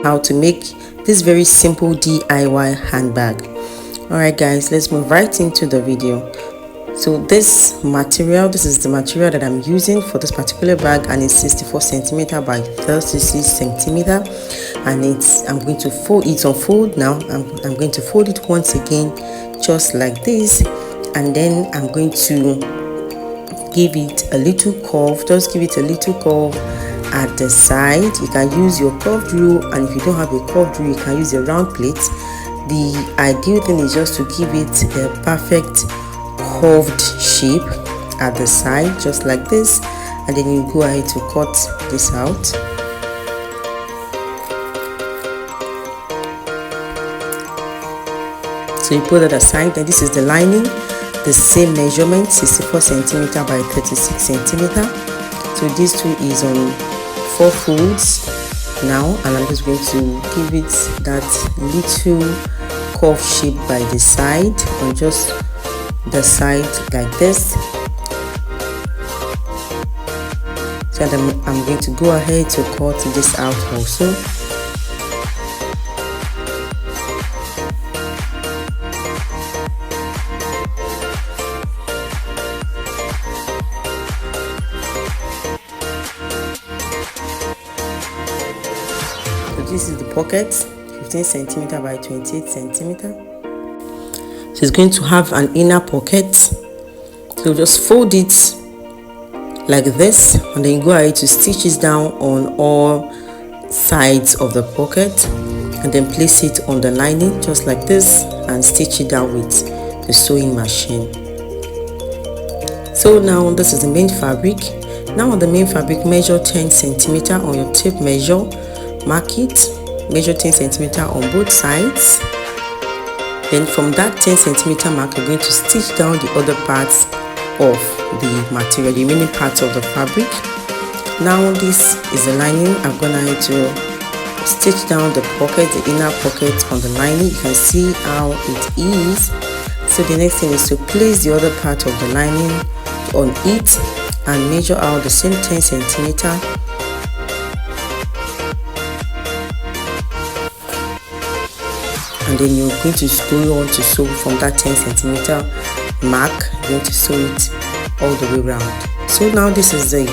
how to make this very simple DIY handbag. Alright guys, let's move right into the video. So this is the material that I'm using for this particular bag, and it's 64 centimeter by 36 centimeter, and I'm going to fold it on fold now. I'm going to fold it once again just like this, and then I'm going to give it a little curve. Just give it a little curve at the side. You can use your curved rule, and if you don't have a curved rule, you can use a round plate. The ideal thing is just to give it a perfect curved shape at the side, just like this, and then you go ahead to cut this out. So you put it aside. Then this is the lining, the same measurement, 64 centimeter by 36 centimeter. So this too is on 4 folds now, and I'm just going to give it that little curve shape by the side, on just the side like this. So I'm going to go ahead to cut this out also. So this is the pocket, 15 centimeter by 28 centimeter. So it's going to have an inner pocket, so just fold it like this, and then go ahead to stitch it down on all sides of the pocket, and then place it on the lining just like this, and stitch it down with the sewing machine. So now this is the main fabric. Now on the main fabric, measure 10 centimeter on your tape measure, mark it, measure 10 centimeter on both sides. Then from that 10 centimeter mark, you're going to stitch down the other parts of the material, the remaining parts of the fabric. Now this is the lining. I'm gonna need to stitch down the pocket, the inner pocket on the lining. You can see how it is. So the next thing is to place the other part of the lining on it and measure out the same 10 centimeter. And then you're going to go on to sew from that 10 centimeter mark. You're going to sew it all the way around. So now this is the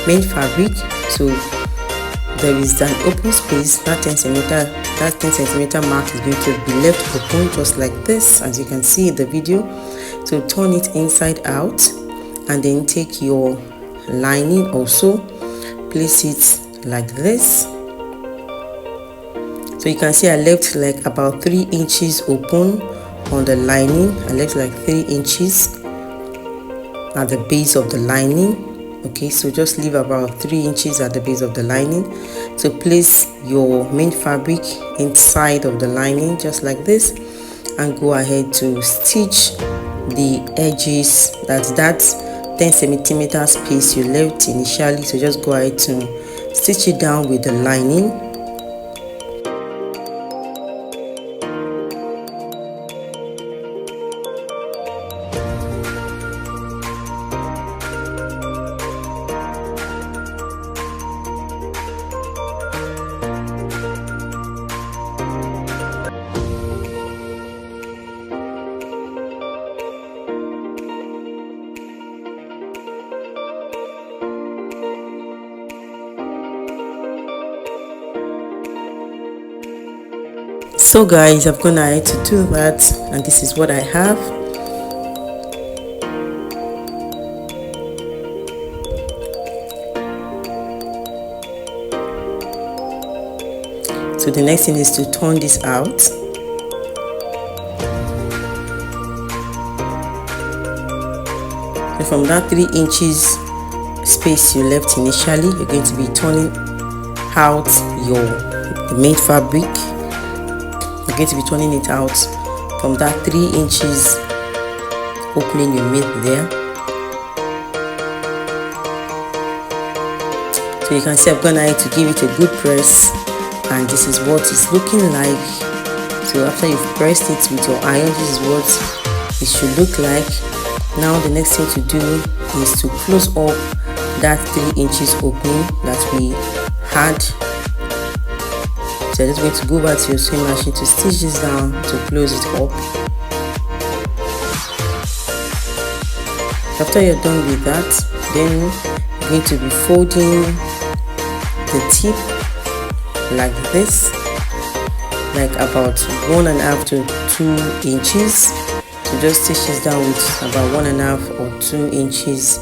main fabric. So there is an open space. That 10 centimeter mark is going to be left open just like this, as you can see in the video. So turn it inside out, and then take your lining also, place it like this. So you can see I left like about 3 inches open on the lining. I left like 3 inches at the base of the lining. Okay, so just leave about 3 inches at the base of the lining. So place your main fabric inside of the lining just like this, and go ahead to stitch the edges. That's that 10 centimeter space you left initially. So just go ahead to stitch it down with the lining. So guys, I've gone ahead to do that, and this is what I have. So the next thing is to turn this out. So from that 3 inches space you left initially, you're going to be turning out the main fabric. You're going to be turning it out from that 3 inches opening you made there. So you can see I've gone ahead to give it a good press, and this is what it's looking like. So after you've pressed it with your iron, this is what it should look like. Now the next thing to do is to close up that 3 inches opening that we had. So you're just going to go back to your sewing machine to stitch this down to close it up. After you're done with that, then you're going to be folding the tip like this, like about 1.5 to 2 inches. So just stitch this down with about 1.5 or 2 inches.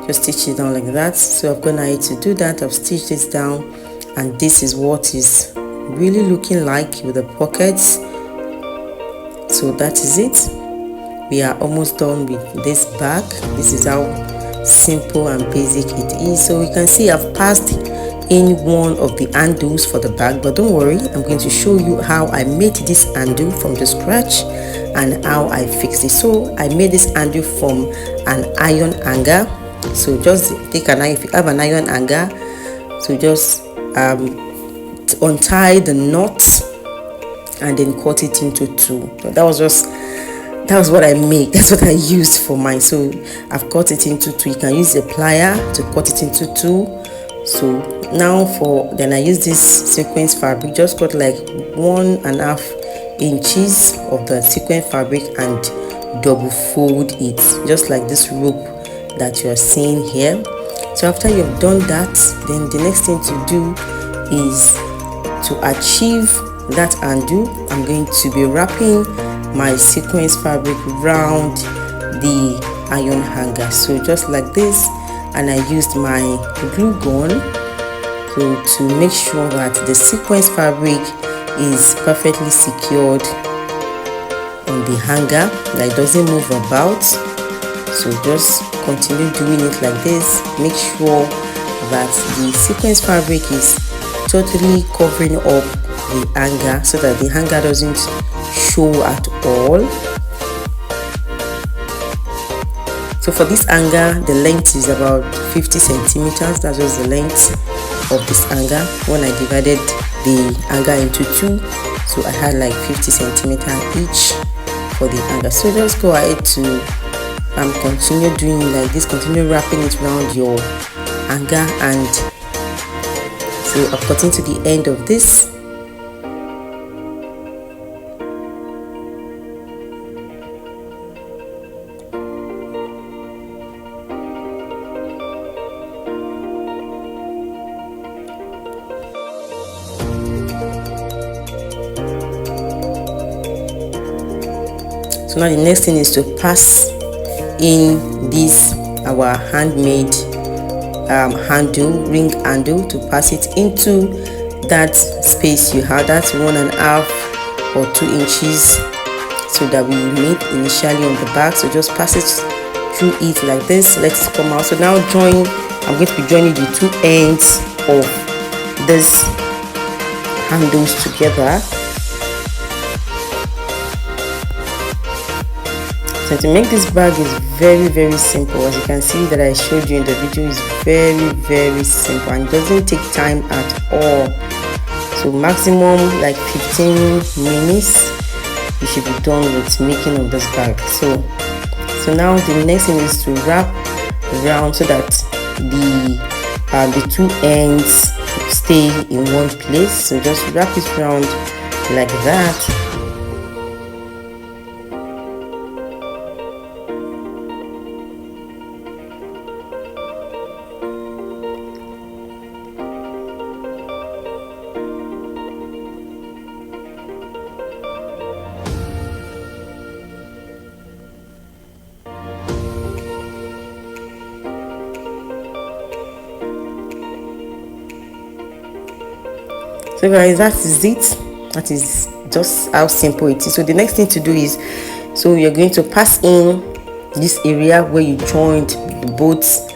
Just stitch it down like that. So I've gone ahead to do that. I've stitched this down, and this is what is really looking like with the pockets. So that is it. We are almost done with this bag. This is how simple and basic it is. So you can see I've passed in one of the handles for the bag, but don't worry, I'm going to show you how I made this handle from the scratch and how I fixed it. So I made this handle from an iron hanger. So just take an iron, if you have an iron hanger, so just untie the knot and then cut it into 2. So that was what I made. That's what I used for mine. So I've cut it into 2. You can use a plier to cut it into 2. So now then I use this sequence fabric. Just cut like 1.5 inches of the sequence fabric and double fold it, just like this rope that you are seeing here. So after you've done that, then the next thing to do is to achieve that handle. I'm going to be wrapping my sequence fabric around the iron hanger, so just like this, and I used my glue gun to make sure that the sequence fabric is perfectly secured on the hanger, that it doesn't move about. So just continue doing it like this. Make sure that the sequence fabric is totally covering up the hanger so that the hanger doesn't show at all. So for this hanger, the length is about 50 centimeters. That's just the length of this hanger. When I divided the hanger into 2, so I had like 50 centimeters each for the hanger. So just go ahead to continue doing like this, continue wrapping it around your hanger, and so I've gotten to the end of this. So now the next thing is to pass in this our handmade ring handle, to pass it into that space you had, that's 1.5 or 2 inches, so that we made initially on the back. So just pass it through it like this, let it come out. So now I'm going to be joining the 2 ends of this handles together. So to make this bag is very simple. As you can see that I showed you in the video, is very simple and doesn't take time at all. So maximum like 15 minutes you should be done with making of this bag. So now the next thing is to wrap around so that the 2 ends stay in one place. So just wrap it around like that. So guys, that is it. That is just how simple it is. So the next thing to do is, so you're going to pass in this area where you joined both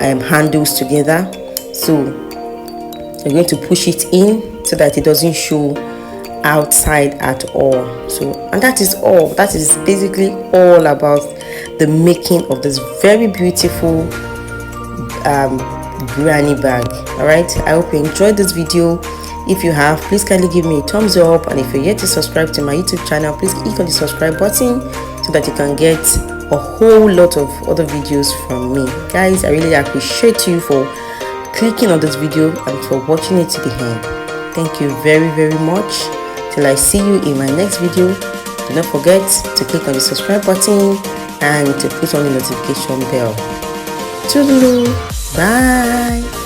handles together. So you're going to push it in so that it doesn't show outside at all. So, and that is all. That is basically all about the making of this very beautiful granny bag. All right, I hope you enjoyed this video. If you have, please kindly give me a thumbs up, and if you're yet to subscribe to my YouTube channel, please click on the subscribe button so that you can get a whole lot of other videos from me. Guys, I really appreciate you for clicking on this video and for watching it to the end. Thank you very much. Till I see you in my next video, do not forget to click on the subscribe button and to put on the notification bell. Toodaloo, bye.